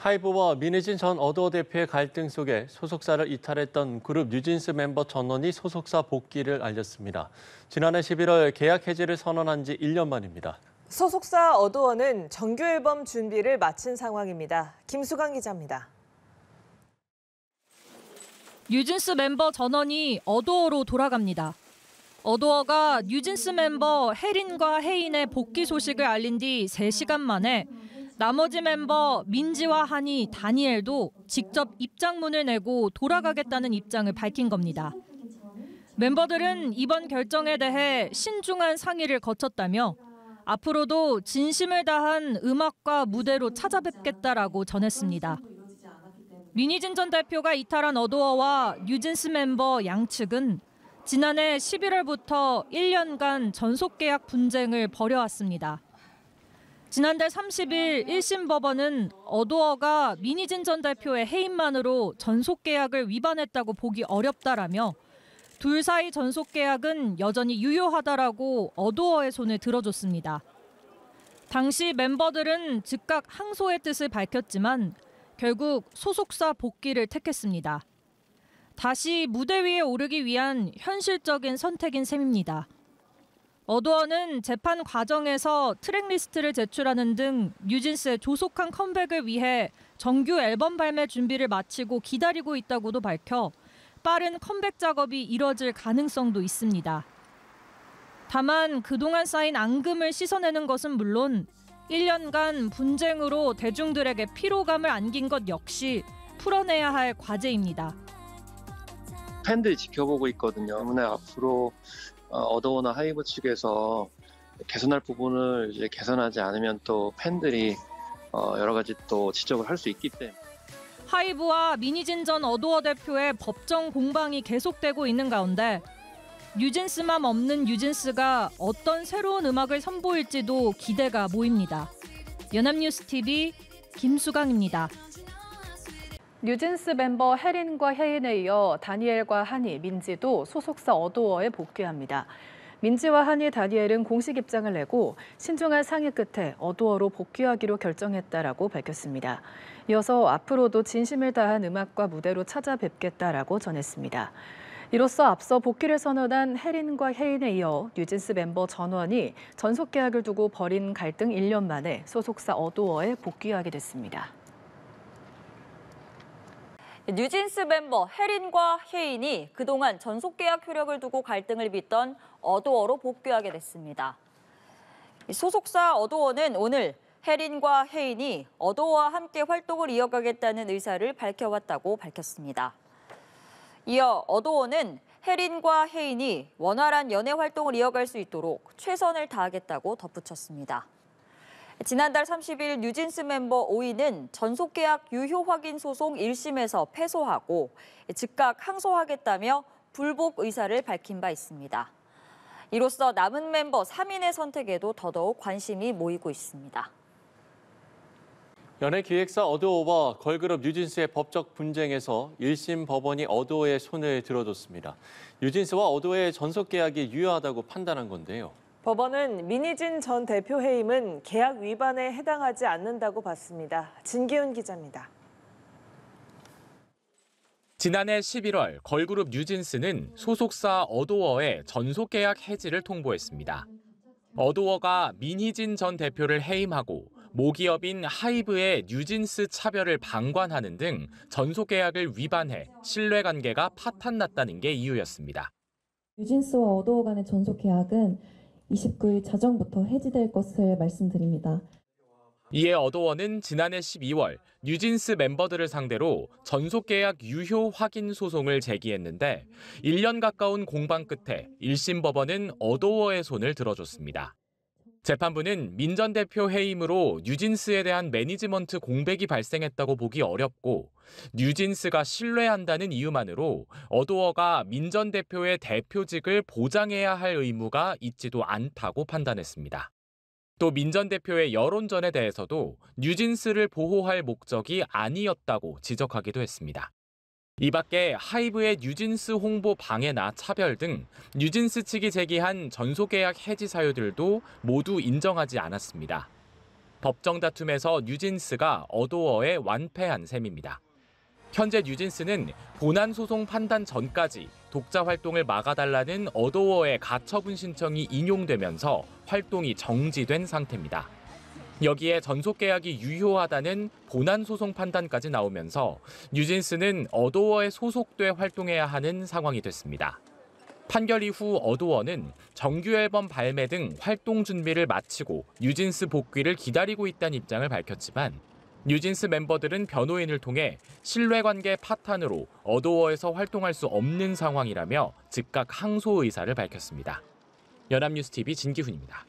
하이브와 민희진 전 어도어 대표의 갈등 속에 소속사를 이탈했던 그룹 뉴진스 멤버 전원이 소속사 복귀를 알렸습니다. 지난해 11월 계약 해지를 선언한 지 1년 만입니다. 소속사 어도어는 정규 앨범 준비를 마친 상황입니다. 김수강 기자입니다. 뉴진스 멤버 전원이 어도어로 돌아갑니다. 어도어가 뉴진스 멤버 혜린과 혜인의 복귀 소식을 알린 뒤 3시간 만에 나머지 멤버 민지와 한이, 다니엘도 직접 입장문을 내고 돌아가겠다는 입장을 밝힌 겁니다. 멤버들은 이번 결정에 대해 신중한 상의를 거쳤다며 앞으로도 진심을 다한 음악과 무대로 찾아뵙겠다라고 전했습니다. 민희진 전 대표가 이탈한 어도어와 뉴진스 멤버 양측은 지난해 11월부터 1년간 전속계약 분쟁을 벌여왔습니다. 지난달 30일 1심 법원은 어도어가 민희진 전 대표의 해임만으로 전속계약을 위반했다고 보기 어렵다라며 둘 사이 전속계약은 여전히 유효하다라고 어도어의 손을 들어줬습니다. 당시 멤버들은 즉각 항소의 뜻을 밝혔지만 결국 소속사 복귀를 택했습니다. 다시 무대 위에 오르기 위한 현실적인 선택인 셈입니다. 어도어는 재판 과정에서 트랙리스트를 제출하는 등 뉴진스의 조속한 컴백을 위해 정규 앨범 발매 준비를 마치고 기다리고 있다고도 밝혀 빠른 컴백 작업이 이뤄질 가능성도 있습니다. 다만 그동안 쌓인 앙금을 씻어내는 것은 물론 1년간 분쟁으로 대중들에게 피로감을 안긴 것 역시 풀어내야 할 과제입니다. 팬들이 지켜보고 있거든요. 때문에 앞으로 어도어나 하이브 측에서 개선할 부분을 이제 개선하지 않으면 또 팬들이 여러 가지 또 지적을 할 수 있기 때문에. 하이브와 민희진 전 어도어 대표의 법정 공방이 계속되고 있는 가운데 뉴진스맘 없는 뉴진스가 어떤 새로운 음악을 선보일지도 기대가 모입니다. 연합뉴스TV 김수강입니다. 뉴진스 멤버 혜린과 혜인에 이어 다니엘과 한이, 민지도 소속사 어도어에 복귀합니다. 민지와 한이, 다니엘은 공식 입장을 내고 신중한 상의 끝에 어도어로 복귀하기로 결정했다라고 밝혔습니다. 이어서 앞으로도 진심을 다한 음악과 무대로 찾아뵙겠다라고 전했습니다. 이로써 앞서 복귀를 선언한 혜린과 혜인에 이어 뉴진스 멤버 전원이 전속 계약을 두고 벌인 갈등 1년 만에 소속사 어도어에 복귀하게 됐습니다. 뉴진스 멤버 혜린과 혜인이 그동안 전속계약 효력을 두고 갈등을 빚던 어도어로 복귀하게 됐습니다. 소속사 어도어는 오늘 혜린과 혜인이 어도어와 함께 활동을 이어가겠다는 의사를 밝혀왔다고 밝혔습니다. 이어 어도어는 혜린과 혜인이 원활한 연애 활동을 이어갈 수 있도록 최선을 다하겠다고 덧붙였습니다. 지난달 30일 뉴진스 멤버 5인은 전속계약 유효 확인 소송 1심에서 패소하고 즉각 항소하겠다며 불복 의사를 밝힌 바 있습니다. 이로써 남은 멤버 3인의 선택에도 더더욱 관심이 모이고 있습니다. 연예기획사 어도어와 걸그룹 뉴진스의 법적 분쟁에서 1심 법원이 어도어의 손을 들어줬습니다. 뉴진스와 어도어의 전속계약이 유효하다고 판단한 건데요. 법원은 민희진 전 대표 해임은 계약 위반에 해당하지 않는다고 봤습니다. 진기훈 기자입니다. 지난해 11월 걸그룹 뉴진스는 소속사 어도어의 전속계약 해지를 통보했습니다. 어도어가 민희진 전 대표를 해임하고 모기업인 하이브의 뉴진스 차별을 방관하는 등 전속계약을 위반해 신뢰관계가 파탄났다는 게 이유였습니다. 뉴진스와 어도어 간의 전속계약은 29일 자정부터 해지될 것을 말씀드립니다. 이에 어도어는 지난해 12월 뉴진스 멤버들을 상대로 전속계약 유효 확인 소송을 제기했는데 1년 가까운 공방 끝에 1심 법원은 어도어의 손을 들어줬습니다. 재판부는 민 전 대표 해임으로 뉴진스에 대한 매니지먼트 공백이 발생했다고 보기 어렵고 뉴진스가 신뢰한다는 이유만으로 어도어가 민 전 대표의 대표직을 보장해야 할 의무가 있지도 않다고 판단했습니다. 또 민 전 대표의 여론전에 대해서도 뉴진스를 보호할 목적이 아니었다고 지적하기도 했습니다. 이 밖에 하이브의 뉴진스 홍보 방해나 차별 등 뉴진스 측이 제기한 전속계약 해지 사유들도 모두 인정하지 않았습니다. 법정 다툼에서 뉴진스가 어도어에 완패한 셈입니다. 현재 뉴진스는 본안 소송 판단 전까지 독자 활동을 막아달라는 어도어의 가처분 신청이 인용되면서 활동이 정지된 상태입니다. 여기에 전속 계약이 유효하다는 본안 소송 판단까지 나오면서 뉴진스는 어도어에 소속돼 활동해야 하는 상황이 됐습니다. 판결 이후 어도어는 정규 앨범 발매 등 활동 준비를 마치고 뉴진스 복귀를 기다리고 있다는 입장을 밝혔지만 뉴진스 멤버들은 변호인을 통해 신뢰관계 파탄으로 어도어에서 활동할 수 없는 상황이라며 즉각 항소 의사를 밝혔습니다. 연합뉴스TV 진기훈입니다.